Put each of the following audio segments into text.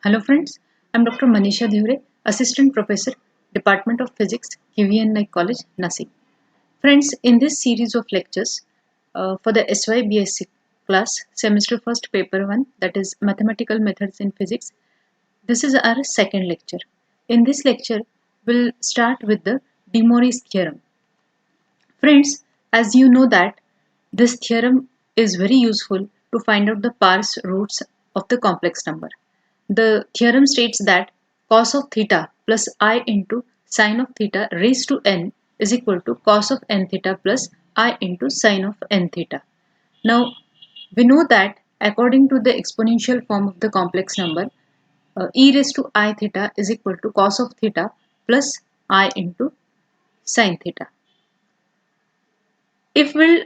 Hello friends, I'm Dr. Manisha Dhivre, Assistant Professor, Department of Physics, QVN Naik College, Nasik. Friends, in this series of lectures for the SYBSc class, semester first paper 1, that is Mathematical Methods in Physics, this is our second lecture. In this lecture, we'll start with the De Moivre's theorem. Friends, as you know that this theorem is very useful to find out the parse roots of the complex number. The theorem states that cos of theta plus I into sine of theta raised to n is equal to cos of n theta plus I into sine of n theta. Now, we know that according to the exponential form of the complex number, e raised to I theta is equal to cos of theta plus I into sine theta. If we'll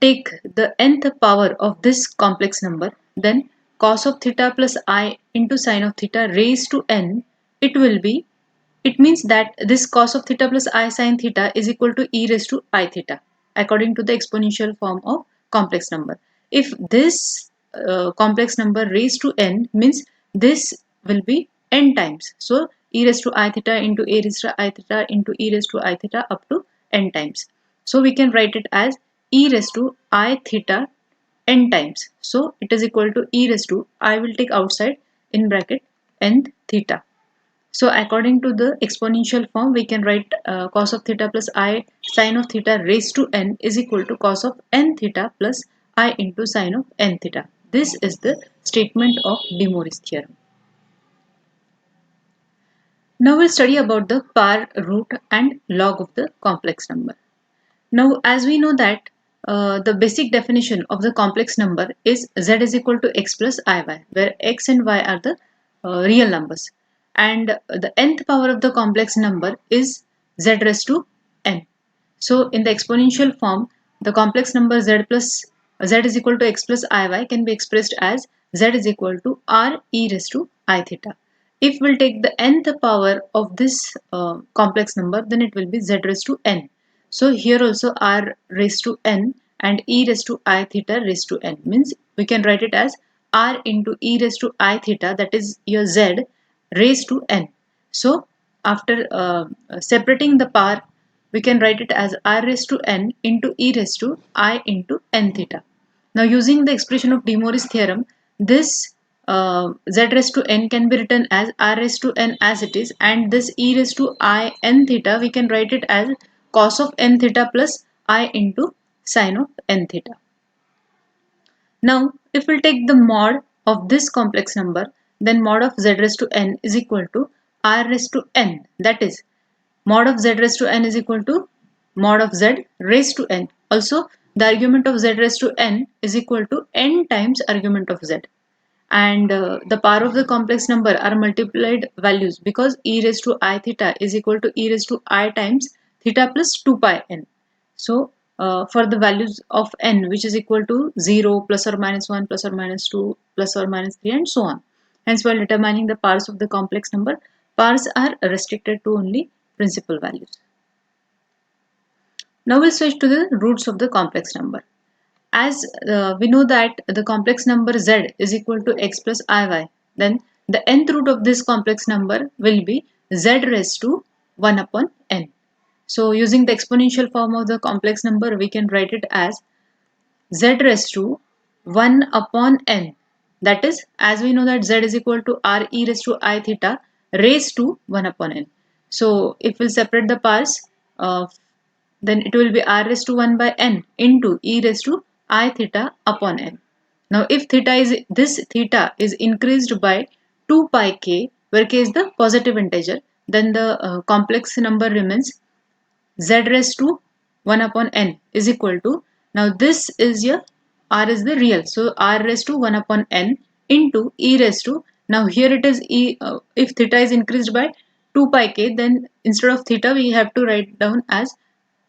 take the nth power of this complex number, then cos of theta plus I into sine of theta raised to n, it means that this cos of theta plus I sine theta is equal to e raised to I theta according to the exponential form of complex number. If this complex number raised to n means this will be n times. So e raised to I theta into a raised to I theta into e raised to I theta up to n times. So we can write it as e raised to I theta n times. So it is equal to e raised to, I will take outside in bracket n theta. So according to the exponential form, we can write cos of theta plus I sine of theta raised to n is equal to cos of n theta plus I into sine of n theta. This is the statement of De Moivre's theorem. Now we'll study about the power root and log of the complex number. Now, as we know that the basic definition of the complex number is z is equal to x plus iy, where x and y are the real numbers. And the nth power of the complex number is z raised to n. So, in the exponential form, the complex number z is equal to x plus iy can be expressed as z is equal to r e raised to I theta. If we'll take the nth power of this complex number, then it will be z raised to n. So here also r raised to n and e raised to I theta raised to n means we can write it as r into e raised to I theta, that is your z raised to n. So after separating the power, we can write it as r raised to n into e raised to I into n theta. Now using the expression of De Moivre's theorem, this z raised to n can be written as r raised to n as it is, and this e raised to I n theta we can write it as cos of n theta plus I into sine of n theta. Now if we take the mod of this complex number, then mod of z raised to n is equal to r raised to n, that is mod of z raised to n is equal to mod of z raised to n. Also, the argument of z raised to n is equal to n times argument of z. And the power of the complex number are multiplied values because e raised to I theta is equal to e raised to I times theta plus 2 pi n. So, for the values of n which is equal to 0, plus or minus 1, plus or minus 2, plus or minus 3 and so on. Hence, while determining the powers of the complex number, powers are restricted to only principal values. Now we'll switch to the roots of the complex number. As we know that the complex number z is equal to x plus iy, then the nth root of this complex number will be z raised to 1 upon n. So using the exponential form of the complex number, we can write it as z raised to 1 upon n. That is, as we know that z is equal to r e raised to I theta raised to 1 upon n. So if we'll separate the parts, then it will be r raised to 1 by n into e raised to I theta upon n. Now if this theta is increased by 2 pi k, where k is the positive integer, then the complex number remains z raised to 1 upon n is equal to, now this is your r is the real, so r raised to 1 upon n into e raised to, now here it is if theta is increased by 2 pi k, then instead of theta we have to write down as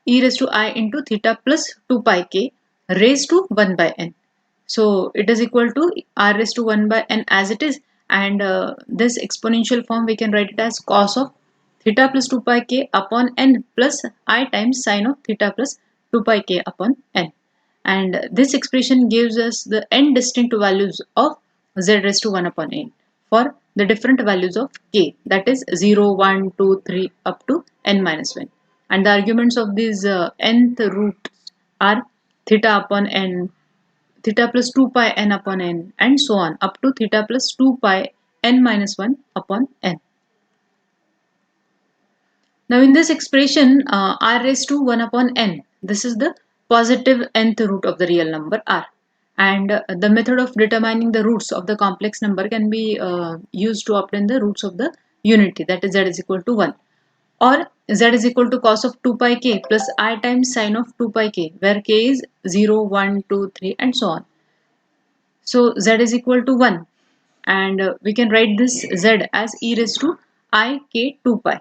e raised to I into theta plus 2 pi k raised to 1 by n. So it is equal to r raised to 1 by n as it is, and this exponential form we can write it as cos of theta plus 2 pi k upon n plus I times sine of theta plus 2 pi k upon n. And this expression gives us the n distinct values of z raised to 1 upon n. for the different values of k, that is 0, 1, 2, 3 up to n minus 1. And the arguments of these nth roots are theta upon n, theta plus 2 pi n upon n, and so on up to theta plus 2 pi n minus 1 upon n. Now in this expression r raised to 1 upon n, this is the positive nth root of the real number r, and the method of determining the roots of the complex number can be used to obtain the roots of the unity, that is z is equal to 1, or z is equal to cos of 2 pi k plus I times sine of 2 pi k, where k is 0, 1, 2, 3 and so on. So z is equal to 1, and we can write this z as e raised to I k 2 pi.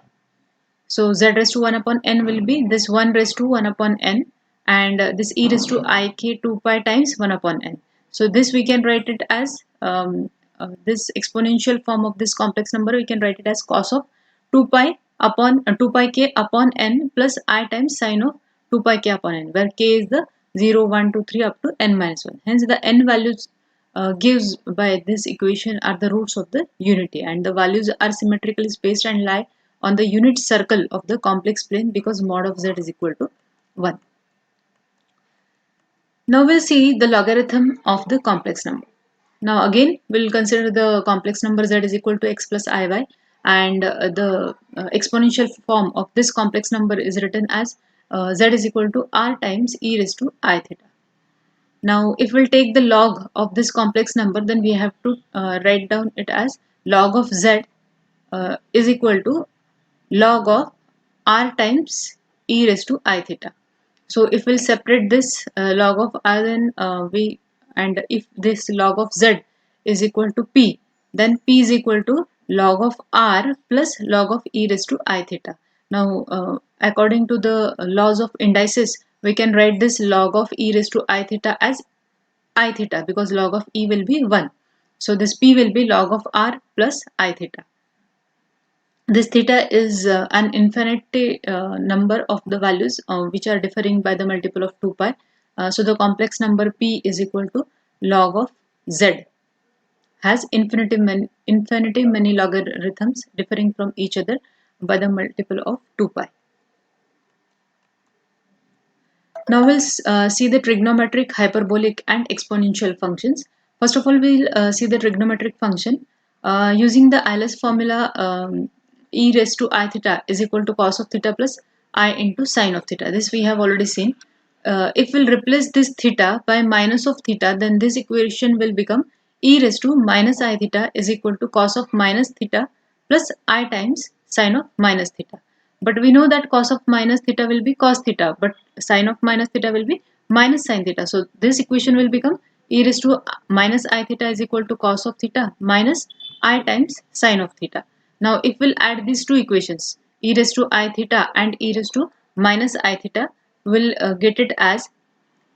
So z raised to 1 upon n will be this 1 raised to 1 upon n, and this e raised to I k 2 pi times 1 upon n. So this we can write it as this exponential form of this complex number, we can write it as cos of 2 pi upon 2 pi k upon n plus I times sine of 2 pi k upon n, where k is the 0, 1, 2, 3 up to n minus 1. Hence the n values gives by this equation are the roots of the unity, and the values are symmetrically spaced and lie on the unit circle of the complex plane because mod of z is equal to 1. Now we'll see the logarithm of the complex number. Now again we'll consider the complex number z is equal to x plus iy, and the exponential form of this complex number is written as z is equal to r times e raised to I theta. Now if we'll take the log of this complex number, then we have to write down it as log of z is equal to log of r times e raised to I theta. So if we'll separate this log of r, then and if this log of z is equal to p, then p is equal to log of r plus log of e raised to I theta. Now according to the laws of indices, we can write this log of e raised to I theta as I theta, because log of e will be 1. So this p will be log of r plus I theta. This theta is an infinite number of the values which are differing by the multiple of 2 pi. So the complex number p is equal to log of z, has infinity many logarithms differing from each other by the multiple of 2 pi. Now we'll see the trigonometric, hyperbolic and exponential functions. First of all, we'll see the trigonometric function. Using the Euler's formula, e raised to I theta is equal to cos of theta plus I into sine of theta. This we have already seen. If we'll replace this theta by minus of theta, then this equation will become e raised to minus I theta is equal to cos of minus theta plus I times sine of minus theta. But we know that cos of minus theta will be cos theta, but sine of minus theta will be minus sine theta. So this equation will become e raised to minus I theta is equal to cos of theta minus I times sine of theta. Now if we'll add these two equations, e raised to I theta and e raised to minus I theta, we'll get it as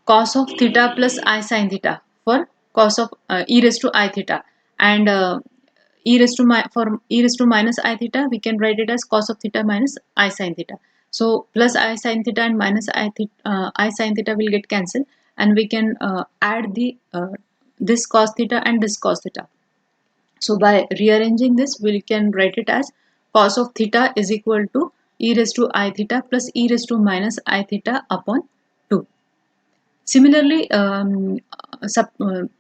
cos of theta plus I sine theta for cos of e raised to I theta, and for e raised to minus I theta, we can write it as cos of theta minus I sine theta. So plus I sine theta and minus I sine theta will get cancelled, and we can add the this cos theta and this cos theta. So by rearranging this, we can write it as cos of theta is equal to e raised to I theta plus e raised to minus I theta upon 2. Similarly,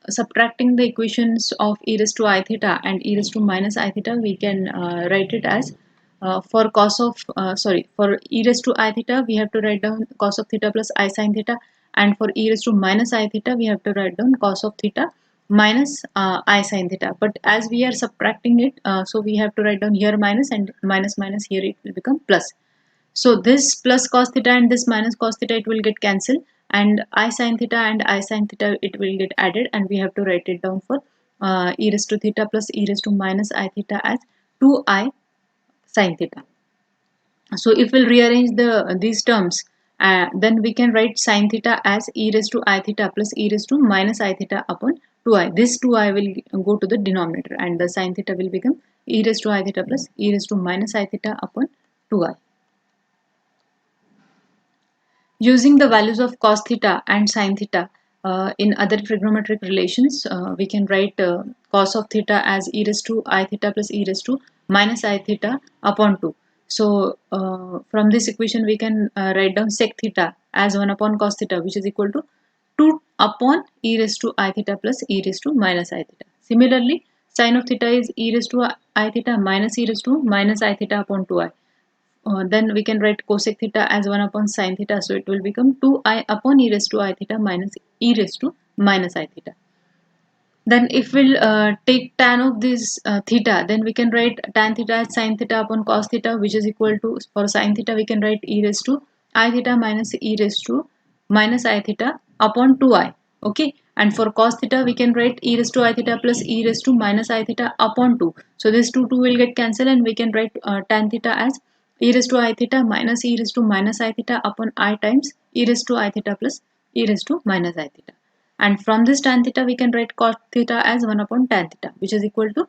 subtracting the equations of e raised to I theta and e raised to minus I theta, we can write it as for for e raised to I theta, we have to write down cos of theta plus I sine theta, and for e raised to minus I theta, we have to write down cos of theta minus I sine theta. But as we are subtracting it, so we have to write down here minus, and minus minus here it will become plus. So this plus cos theta and this minus cos theta, it will get cancelled, and I sine theta and I sine theta, it will get added, and we have to write it down for e raised to theta plus e raised to minus I theta as 2I sine theta. So if we'll rearrange these terms, then we can write sine theta as e raised to I theta plus e raised to minus I theta upon 2I. This 2I will go to the denominator, and the sine theta will become e raised to I theta plus e raised to minus I theta upon 2I. Using the values of cos theta and sin theta in other trigonometric relations, we can write cos of theta as e raised to I theta plus e raised to minus I theta upon 2. So from this equation we can write down sec theta as 1 upon cos theta, which is equal to 2 upon e raised to I theta plus e raised to minus I theta. Similarly, sin of theta is e raised to I theta minus e raised to minus I theta upon 2i. Then we can write cosec theta as 1 upon sin theta. So it will become 2i upon e raised to I theta minus e raised to minus I theta. Then if we'll take tan of this theta, then we can write tan theta as sin theta upon cos theta, which is equal to, for sin theta we can write e raised to I theta minus e raised to minus I theta upon 2i. Okay, and for cos theta we can write e raised to I theta plus e raised to minus I theta upon 2. So this 2 will get cancelled, and we can write tan theta as e raised to I theta minus e raised to minus I theta upon I times e raised to I theta plus e raised to minus I theta. And from this tan theta we can write cos theta as 1 upon tan theta, which is equal to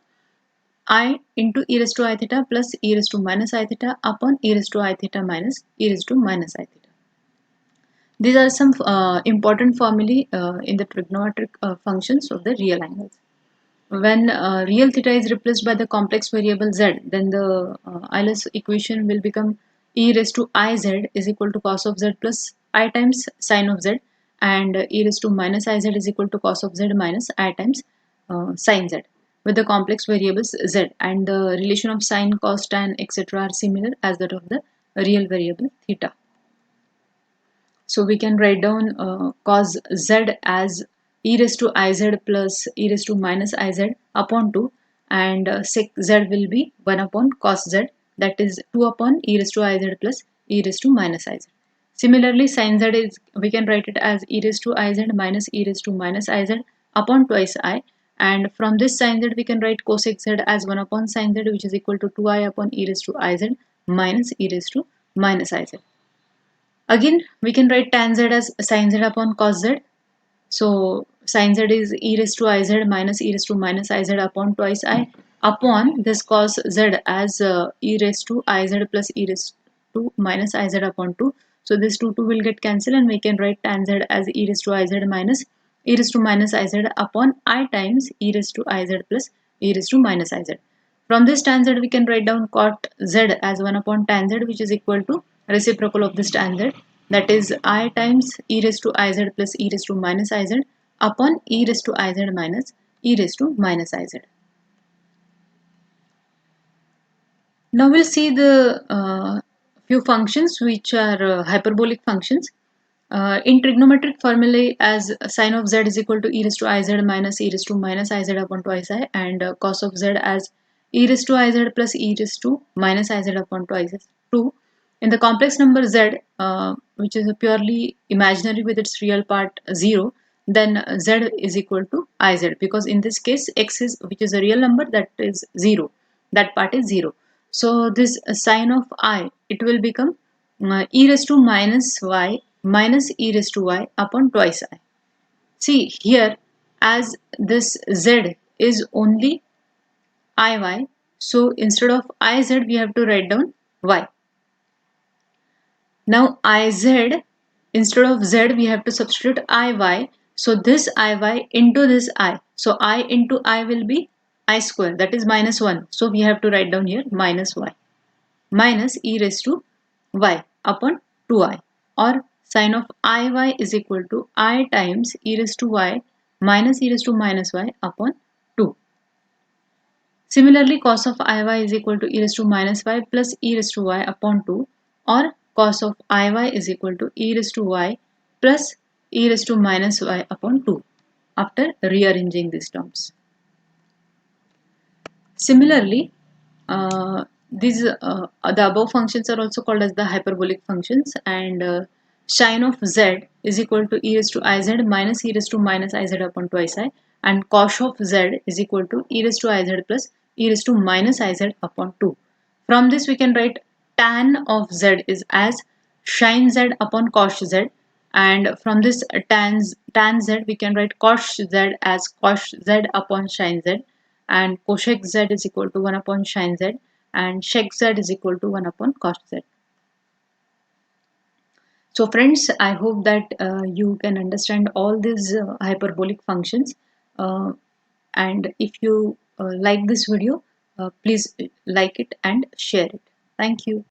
I into e raised to I theta plus e raised to minus I theta upon e raised to I theta minus e raised to minus I theta. These are some important formulae in the trigonometric functions of the real angles. When real theta is replaced by the complex variable z, then the Euler's equation will become e raised to iz is equal to cos of z plus I times sin of z, and e raised to minus iz is equal to cos of z minus I times sin z, with the complex variables z, and the relation of sin, cos, tan, etc. are similar as that of the real variable theta. So we can write down cos z as e raised to iz plus e raised to minus iz upon 2, and sec z will be 1 upon cos z, that is 2 upon e raised to iz plus e raised to minus iz. Similarly, sin z is, we can write it as e raised to iz minus e raised to minus iz upon twice I, and from this sin z we can write cosec z as 1 upon sin z, which is equal to 2i upon e raised to iz minus e raised to minus iz. Again, we can write tan z as sin z upon cos z. So sin z is e raised to iz minus e raised to minus iz upon twice I upon this cos z as e raised to iz plus e raised to minus iz upon 2. So this 2 will get cancelled, and we can write tan z as e raised to iz minus e raised to minus iz upon I times e raised to iz plus e raised to minus iz. From this tan z we can write down cot z as 1 upon tan z, which is equal to reciprocal of this tan z, that is I times e raised to iz plus e raised to minus iz upon e raised to iz minus e raised to minus iz. Now we'll see the few functions which are hyperbolic functions. In trigonometric formulae, as sin of z is equal to e raised to iz minus e raised to minus iz upon twice I, and cos of z as e raised to iz plus e raised to minus iz upon twice 2. In the complex number z, which is a purely imaginary with its real part 0, then z is equal to iz, because in this case x is, which is a real number, that is 0, that part is 0. So this sin of I, it will become e raised to minus y minus e raised to y upon twice I. See here, as this z is only iy, so instead of iz we have to write down y. Now iz, instead of z we have to substitute iy, so this iy into this I, so I into I will be I square, that is minus 1, so we have to write down here minus y minus e raised to y upon 2i, or sin of iy is equal to I times e raised to y minus e raised to minus y upon 2. Similarly, cos of iy is equal to e raised to minus y plus e raised to y upon 2, or cos of iy is equal to e raised to y plus e raised to minus y upon 2 after rearranging these terms. Similarly, the above functions are also called as the hyperbolic functions, and sin of z is equal to e raised to iz minus e raised to minus iz upon twice I, and cos of z is equal to e raised to iz plus e raised to minus iz upon 2. From this we can write tan of z is as sin z upon cos z, and from this tan z we can write cos z as cos z upon sin z, and cosec z is equal to 1 upon sin z, and sec z is equal to 1 upon cos z. So friends, I hope that you can understand all these hyperbolic functions. And if you like this video, please like it and share it. Thank you.